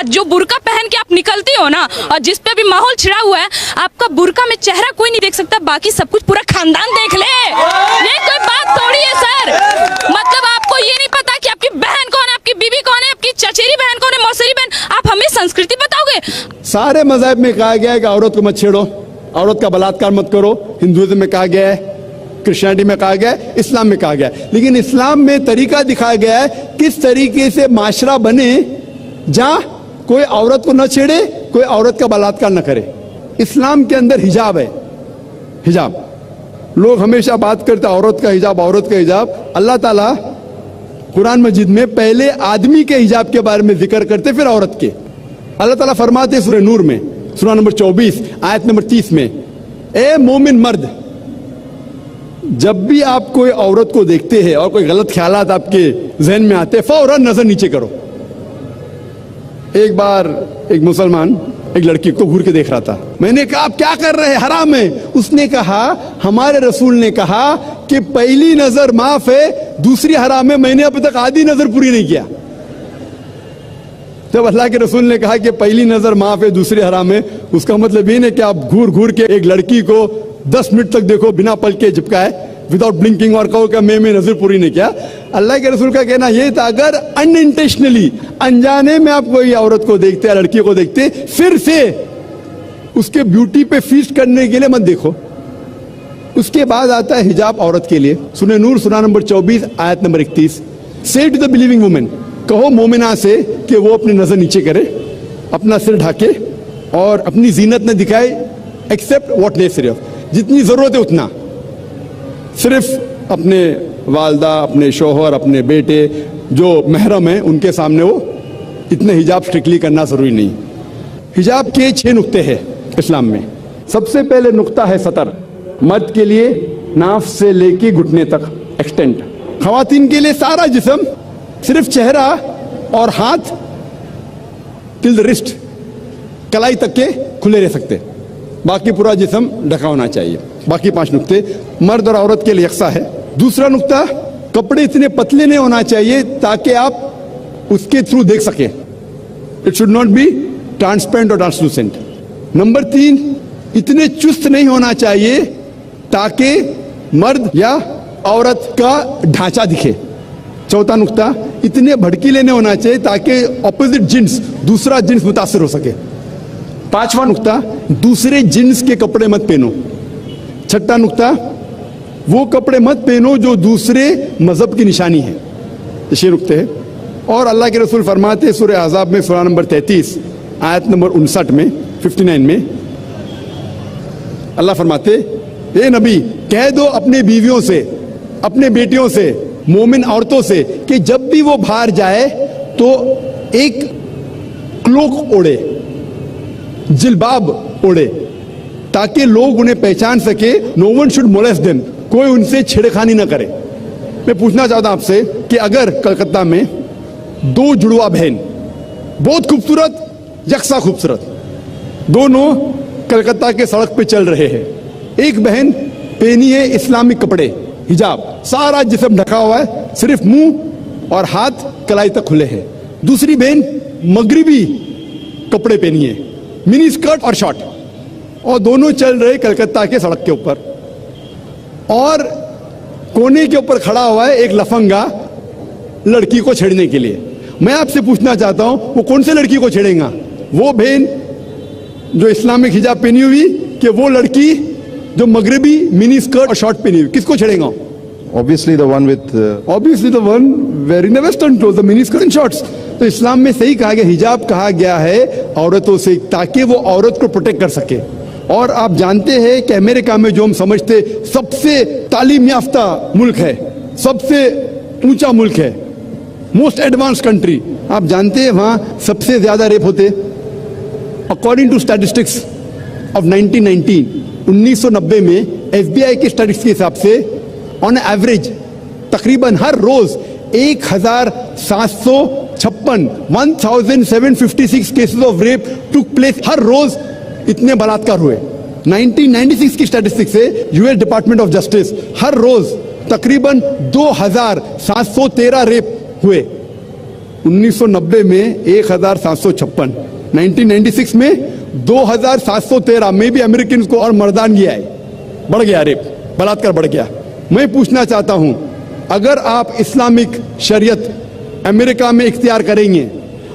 बाद जो बुर्का पहन के आप निकलती हो ना, और जिस पे भी माहौल छिड़ा हुआ है, आपका बुर्का में चेहरा कोई नहीं देख सकता, बाकी सब कुछ पूरा खानदान देख ले। ये कोई बात थोड़ी है सर। मतलब आपको ये नहीं पता कि आपकी बहन कौन है, आपकी बीबी कौन है, आपकी चचेरी बहन कौन है, मौसेरी बहन। आप हमें संस्कृति बताओगे? सारे मजहब में कहा गया है कि औरत को मत छेड़ो, औरत का बलात्कार मत करो। हिंदुइज्म में कहा गया है, क्रिश्चियनिटी में कहा गया है, इस्लाम में कहा गया है। लेकिन इस्लाम में तरीका दिखाया गया है किस तरीके से माशरा बने जहां कोई औरत को न छेड़े, कोई औरत का बलात्कार न करे। इस्लाम के अंदर हिजाब है। हिजाब, लोग हमेशा बात करते हैं औरत का हिजाब, औरत का हिजाब। अल्लाह ताला कुरान मजीद में पहले आदमी के हिजाब के बारे में जिक्र करते, फिर औरत के। अल्लाह ताला फरमाते सूरह नूर में, सूरह नंबर 24 आयत नंबर 30 में, ए मोमिन मर्द, जब भी आप कोई औरत को देखते हैं और कोई गलत ख्यालात आपके जहन में आते, फौरन नजर नीचे करो। एक बार एक मुसलमान एक लड़की को घूर के देख रहा था। मैंने कहा आप क्या कर रहे हैं, हराम है। उसने कहा हमारे रसूल ने कहा कि पहली नजर माफ है, दूसरी हराम है। मैंने अभी तक आधी नजर पूरी नहीं किया। जब अल्लाह के रसूल ने कहा कि पहली नजर माफ है, दूसरी हराम है, उसका मतलब ये नहीं कि आप घूर घूर के एक लड़की को 10 मिनट तक देखो बिना पलक के झपकाए, विदाउट ब्लिंकिंग, और कहो कि मैं नजर पूरी नहीं किया। अल्लाह के रसूल का कहना यह था अगर अनइंटेंशनली, अनजाने में आप कोई औरत को देखते हैं, लड़की को देखते, फिर से उसके ब्यूटी पे फीस्ट करने के लिए मत देखो। उसके बाद आता है हिजाब औरत के लिए। सूरह नूर सूरह नंबर 24 आयत नंबर 31, से टू द बिलीविंग वुमेन, कहो मोमिना से कि वो अपनी नजर नीचे करे, अपना सिर ढाके और अपनी जीनत न दिखाए, एक्सेप्ट व्हाट नेसेसरी, जितनी जरूरत है उतना। सिर्फ अपने वालदा, अपने शोहर, अपने बेटे जो महरम है उनके सामने वो इतने हिजाब स्ट्रिक्टली करना जरूरी नहीं। हिजाब के 6 नुक्ते हैं इस्लाम में। सबसे पहले नुक्ता है सतर, मर्द के लिए नाफ से लेके घुटने तक एक्सटेंट, खवातीन के लिए सारा जिस्म, सिर्फ चेहरा और हाथ टिल द रिस्ट, कलाई तक के खुले रह सकते, बाकी पूरा जिस्म ढका होना चाहिए। बाकी 5 नुक्ते मर्द और औरत के लिए यकसा है। दूसरा नुक्ता, कपड़े इतने पतले नहीं होना चाहिए ताकि आप उसके थ्रू देख सके, it should not be transparent और ट्रांसलूसेंट। नंबर 3, इतने चुस्त नहीं होना चाहिए ताकि मर्द या औरत का ढांचा दिखे। चौथा नुक्ता, इतने भड़कीले नहीं होना चाहिए ताकि ऑपोजिट जिन्स, दूसरा जिन्स मुतासिर हो सके। 5वां नुक्ता, दूसरे जिन्स के कपड़े मत पहनो। 6ठा नुक्ता, वो कपड़े मत पहनो जो दूसरे मजहब की निशानी है। ये 6 नुक्ते हैं। और अल्लाह के रसूल फरमाते सूरह अहज़ाब में सूरह नंबर 33 आयत नंबर 59 में, 59 में अल्लाह फरमाते, ए नबी कह दो अपने बीवियों से, अपने बेटियों से, मोमिन औरतों से कि जब भी वो बाहर जाए तो एक क्लोक ओढ़े, जिल्बाब ओढ़े, ताकि लोग उन्हें पहचान सके। No one should molest them, कोई उनसे छेड़खानी ना करे। मैं पूछना चाहता हूं आपसे कि अगर कलकत्ता में 2 जुड़वा बहन, बहुत खूबसूरत, यकसा खूबसूरत, दोनों कलकत्ता के सड़क पे चल रहे हैं, एक बहन पहनी है इस्लामिक कपड़े, हिजाब, सारा जिस्म ढका हुआ है, सिर्फ मुंह और हाथ कलाई तक खुले हैं। दूसरी बहन मगरिबी कपड़े पहनी है, मिनी स्कर्ट और शॉर्ट, और दोनों चल रहे कलकत्ता के सड़क के ऊपर। और कोने के ऊपर खड़ा हुआ है एक लफंगा लड़की को छेड़ने के लिए। मैं आपसे पूछना चाहता हूं वो कौन से लड़की को छेड़ेगा? वो बहन जो इस्लामिक हिजाब पहनी हुई कि वो लड़की जो मगरिबी मिनी स्कर्ट और शॉर्ट पहनी हुई? किसको छेड़ेगा? Obviously the one with obviously the one wearing the western clothes, the mini skirt and shorts. तो इस्लाम में सही कहा गया, हिजाब कहा गया है औरतों से ताकि वो औरत को प्रोटेक्ट कर सके। और आप जानते हैं कि अमेरिका में जो हम समझते सबसे तालीम याफ्ता मुल्क है, सबसे ऊंचा मुल्क है, मोस्ट एडवांस कंट्री, आप जानते हैं वहां सबसे ज्यादा रेप होते। अकॉर्डिंग टू स्टैटिस्टिक्स ऑफ 1990 में FBI के स्टैटिस्टिक्स के हिसाब से ऑन एवरेज तकरीबन हर रोज 1756 cases of rape took place. हर रोज इतने बलात्कार हुए। 1996 की स्टैटिस्टिक्स से US डिपार्टमेंट ऑफ जस्टिस, हर रोज तकरीबन 2713 रेप हुए। 1990 में 1756, 1996 में 2713 में भी अमेरिकन को और मर्दानगी आई, बढ़ गया, रेप बलात्कार बढ़ गया। मैं पूछना चाहता हूं, अगर आप इस्लामिक शरीयत अमेरिका में इख्तियार करेंगे,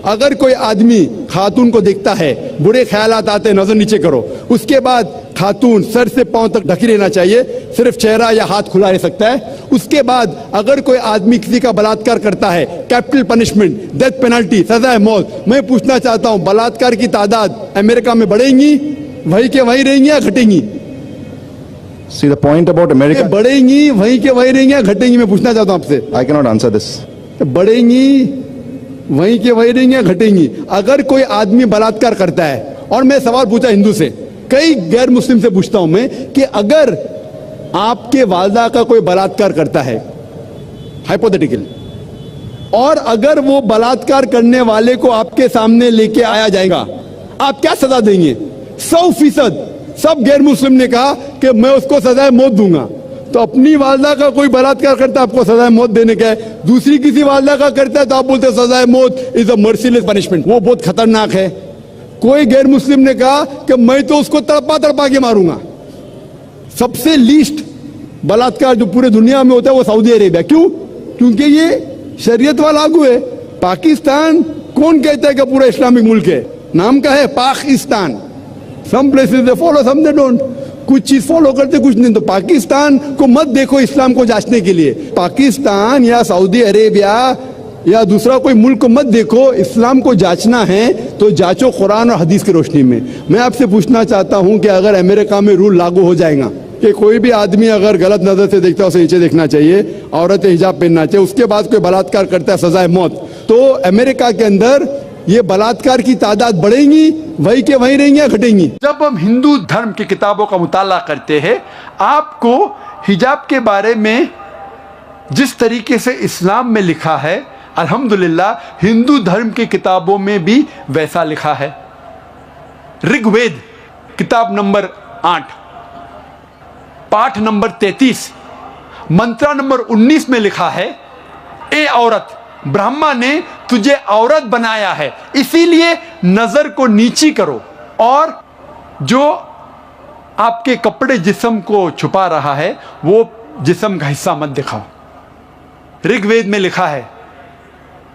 अगर कोई आदमी खातून को देखता है, बुरे ख्यालात आते, नजर नीचे करो, उसके बाद खातून सर से पांव तक ढकी रहना चाहिए, सिर्फ चेहरा या हाथ खुला रह सकता है। उसके बाद अगर कोई आदमी किसी का बलात्कार करता है, कैपिटल पनिशमेंट, डेथ पेनल्टी, सजा है मौत। मैं पूछना चाहता हूं, बलात्कार की तादाद अमेरिका में बढ़ेंगी, वही के वही रहेंगी या घटेंगी? See, the point about America, बढ़ेंगी, वही के वही रहेंगी या घटेंगी? मैं पूछना चाहता हूं आपसे। I cannot answer this. बढ़ेंगी, वहीं के वही रहेंगी या घटेंगी? अगर कोई आदमी बलात्कार करता है, और मैं सवाल पूछा हिंदू से, कई गैर मुस्लिम से पूछता हूं मैं कि अगर आपके वालदा का कोई बलात्कार करता है, हाइपोथेटिकल, और अगर वो बलात्कार करने वाले को आपके सामने लेके आया जाएगा, आप क्या सजा देंगे? 100% सब गैर मुस्लिम ने कहा कि मैं उसको सजाए मौत दूंगा। तो अपनी वालदा का कोई बलात्कार करता है, आपको सजाए मौत देने का है। दूसरी किसी वालदा का करता है तो आप बोलते हैं सजाए मौत इज अ मर्सीलेस पनिशमेंट, वो बहुत खतरनाक है। कोई गैर मुस्लिम ने कहा कि मैं तो उसको तड़पा तड़पा के मारूंगा। सबसे लीस्ट बलात्कार जो पूरे दुनिया में होता है वो सऊदी अरेबिया। क्यों? क्योंकि ये शरीयत वाला लागू है। पाकिस्तान कौन कहता है कि पूरा इस्लामिक मुल्क है? नाम का है Pakistan. Some places they follow, some they don't. कुछ चीज फॉलो करते, कुछ नहीं। तो पाकिस्तान को मत देखो इस्लाम को जांचने के लिए। पाकिस्तान या सऊदी अरेबिया या दूसरा कोई मुल्क को मत देखो, इस्लाम को जांचना है तो जांचो कुरान और हदीस की रोशनी में। मैं आपसे पूछना चाहता हूं कि अगर अमेरिका में रूल लागू हो जाएगा कि कोई भी आदमी अगर गलत नजर से देखता है उसे नीचे देखना चाहिए, औरत हिजाब पहनना चाहिए, उसके बाद कोई बलात्कार करता है सजाए मौत, तो अमेरिका के अंदर ये बलात्कार की तादाद बढ़ेंगी, वही के वही रहेंगी या घटेंगी? जब हम हिंदू धर्म की किताबों का मुताला करते हैं, आपको हिजाब के बारे में जिस तरीके से इस्लाम में लिखा है, अल्हम्दुलिल्लाह हिंदू धर्म की किताबों में भी वैसा लिखा है। ऋग्वेद किताब नंबर 8 पाठ नंबर 33 मंत्रा नंबर 19 में लिखा है, ए औरत, ब्रह्मा ने तुझे औरत बनाया है, इसीलिए नजर को नीची करो, और जो आपके कपड़े जिस्म को छुपा रहा है वो जिस्म का हिस्सा मत दिखाओ। ऋग्वेद में लिखा है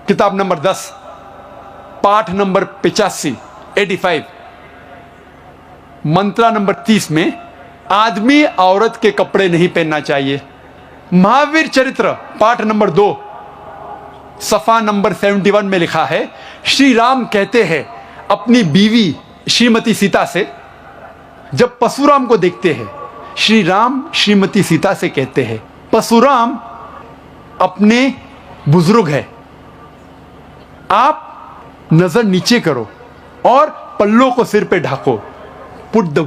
किताब नंबर 10 पाठ नंबर 85 मंत्रा नंबर 30 में आदमी औरत के कपड़े नहीं पहनना चाहिए। महावीर चरित्र पाठ नंबर 2 सफा नंबर 71 में लिखा है, श्री राम कहते हैं अपनी बीवी श्रीमती सीता से, जब परशुराम को देखते हैं, श्री राम श्रीमती सीता से कहते हैं, परशुराम अपने बुजुर्ग है, आप नजर नीचे करो और पल्लों को सिर पे ढाको। Put the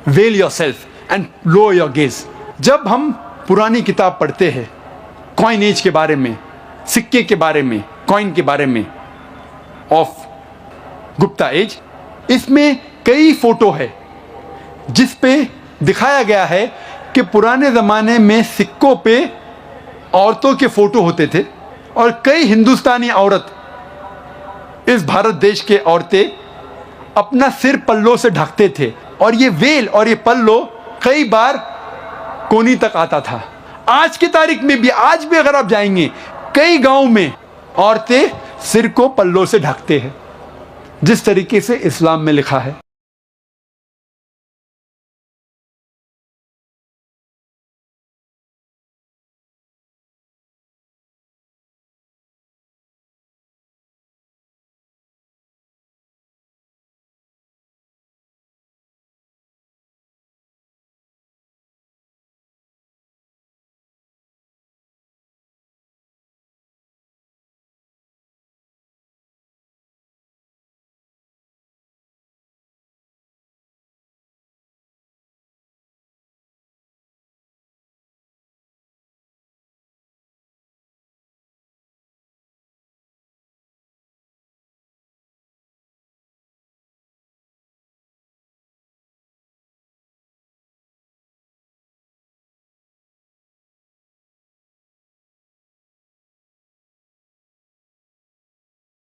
veil yourself and low your gaze. जब हम पुरानी किताब पढ़ते हैं कॉइन एज के बारे में, सिक्के के बारे में, कॉइन के बारे में ऑफ गुप्ता एज, इसमें कई फोटो है जिस पे दिखाया गया है कि पुराने ज़माने में सिक्कों पे औरतों के फोटो होते थे और कई हिंदुस्तानी औरत, इस भारत देश के औरतें अपना सिर पल्लों से ढकते थे और ये वेल और ये पल्लो कई बार कोनी तक आता था। आज की तारीख में भी, आज भी अगर आप जाएंगे, कई गांव में औरतें सिर को पल्लों से ढकते हैं जिस तरीके से इस्लाम में लिखा है।